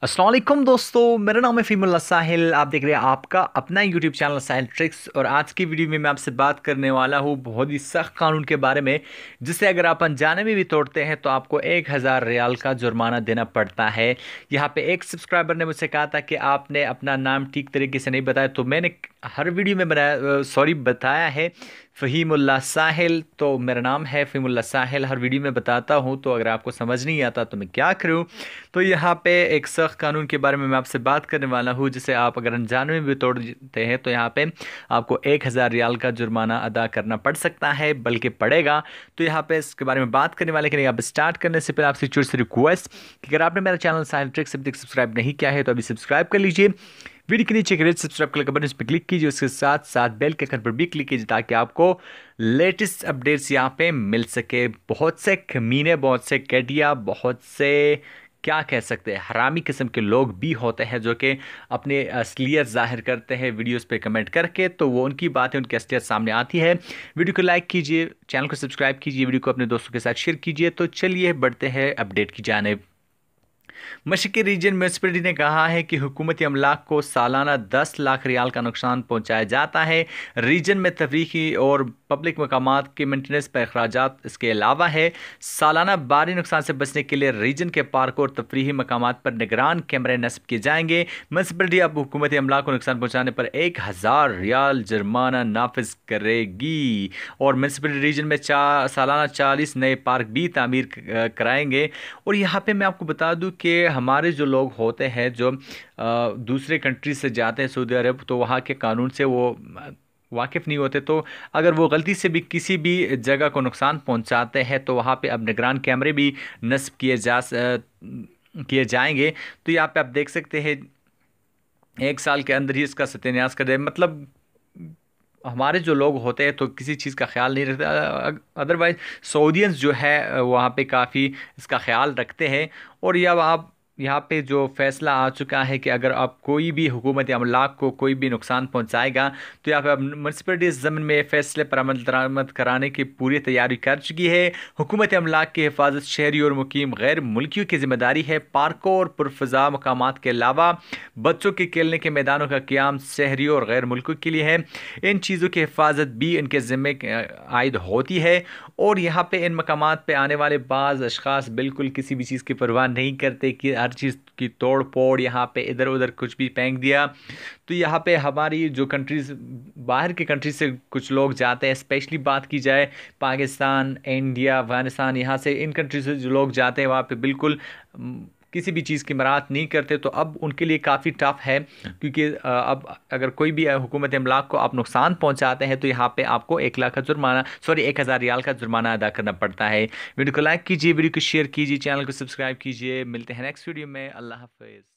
अस्सलाम वालेकुम दोस्तों, मेरा नाम है फ़हीमुल्लाह साहिल। आप देख रहे हैं आपका अपना यूट्यूब चैनल साहिल ट्रिक्स। और आज की वीडियो में मैं आपसे बात करने वाला हूँ बहुत ही सख्त कानून के बारे में, जिसे अगर आप अनजाने में भी तोड़ते हैं तो आपको 1000 रियाल का जुर्माना देना पड़ता है। यहाँ पे एक सब्सक्राइबर ने मुझसे कहा था कि आपने अपना नाम ठीक तरीके से नहीं बताया, तो मैंने हर वीडियो में बताया है फ़हीमुल्लाह साहिल। तो मेरा नाम है फ़हीमुल्लाह साहिल, हर वीडियो में बताता हूँ। तो अगर आपको समझ नहीं आता तो मैं क्या करूँ। तो यहाँ पे एक सख्त कानून के बारे में मैं आपसे बात करने वाला हूँ, जिसे आप अगर अनजाने में भी तोड़ते हैं तो यहाँ पे आपको 1000 रियाल का जुर्माना अदा करना पड़ सकता है, बल्कि पड़ेगा। तो यहाँ पे इसके बारे में बात करने वाले, लेकिन आप स्टार्ट करने से पहले आपसे छोटी सी रिक्वेस्ट कि अगर आपने मेरा चैनल साइल ट्रिक्स अभी तक सब्सक्राइब नहीं किया है तो अभी सब्सक्राइब कर लीजिए। वीडियो के नीचे रेड सब्सक्राइब का बटन, इस पर क्लिक कीजिए। उसके साथ साथ बेल के आइकन पर भी क्लिक कीजिए ताकि आपको लेटेस्ट अपडेट्स यहाँ पे मिल सके। बहुत से कमीने, बहुत से कैटिया, बहुत से क्या कह सकते हैं हरामी किस्म के लोग भी होते हैं जो कि अपनी असलियत जाहिर करते हैं वीडियोस पे कमेंट करके। तो वो उनकी बातें, उनकी असलियत सामने आती है। वीडियो को लाइक कीजिए, चैनल को सब्सक्राइब कीजिए, वीडियो को अपने दोस्तों के साथ शेयर कीजिए। तो चलिए बढ़ते हैं अपडेट की जानिब। मशरक़ी रीजन म्यूनसिपलिटी ने कहा है कि हुकूमती अमलाक को सालाना 10 लाख रियाल का नुकसान पहुंचाया जाता है। रीजन में तफरीही और पब्लिक मकामात के मेंटेनेंस पर अखराजात इसके अलावा है। सालाना भारी नुकसान से बचने के लिए रीजन के पार्क और तफरीही मकामात पर निगरान कैमरे नस्ब किए जाएंगे। म्यूनसिपलिटी अब हुकूमती अमलाक को नुकसान पहुंचाने पर 1000 रियाल जुर्माना नाफिज करेगी। और म्यूनसिपलिटी रीजन में सालाना 40 नए पार्क भी तामीर कराएंगे। और यहाँ पे मैं आपको बता दूं कि हमारे जो लोग होते हैं जो दूसरे कंट्री से जाते हैं सऊदी अरब, तो वहाँ के कानून से वो वाकिफ़ नहीं होते। तो अगर वो गलती से भी किसी भी जगह को नुकसान पहुंचाते हैं तो वहाँ पे अब निगरान कैमरे भी नस्ब किए जाएंगे। तो यहाँ पे आप देख सकते हैं 1 साल के अंदर ही इसका सत्यानाश कर दे। मतलब हमारे जो लोग होते हैं तो किसी चीज़ का ख्याल नहीं रखते, अदरवाइज सऊदियंस जो है वहाँ पे काफ़ी इसका ख्याल रखते हैं। और यह आप यहाँ पे जो फैसला आ चुका है कि अगर आप कोई भी हुकूमती अमलाक को कोई भी नुकसान पहुँचाएगा तो यहाँ पे अब म्यूनसिपलिटी ज़मीन में फ़ैसले पर अमल दरामद कराने की पूरी तैयारी कर चुकी है। हुकूमती अमलाक की हिफाजत शहरी और मुकीम गैर मुल्कियों की जिम्मेदारी है। पार्कों और पुरफ़ज़ा मकामात के अलावा बच्चों के खेलने के मैदानों का क़याम शहरी और गैर मुल्कियों के लिए है। इन चीज़ों की हिफाजत भी इनके ज़िम्मे आयद होती है। और यहाँ पे इन मकामात पे आने वाले बाज़ अशख़ास बिल्कुल किसी भी चीज़ की परवाह नहीं करते कि हर चीज़ की तोड़ फोड़ यहाँ पे इधर उधर कुछ भी फेंक दिया। तो यहाँ पे हमारी जो कंट्रीज़, बाहर की कंट्रीज से कुछ लोग जाते हैं, स्पेशली बात की जाए पाकिस्तान, इंडिया, अफगानिस्तान, यहाँ से इन कंट्रीज से जो लोग जाते हैं वहाँ पे बिल्कुल किसी भी चीज़ की मराहत नहीं करते। तो अब उनके लिए काफ़ी टफ है, क्योंकि अब अगर कोई भी हुकूमत अमलाक को आप नुकसान पहुंचाते हैं तो यहाँ पे आपको 1 लाख का जुर्माना, सॉरी 1000 रियाल का जुर्माना अदा करना पड़ता है। वीडियो को लाइक कीजिए, वीडियो को शेयर कीजिए, चैनल को सब्सक्राइब कीजिए। मिलते हैं नेक्स्ट वीडियो में। अल्लाह हाफिज़।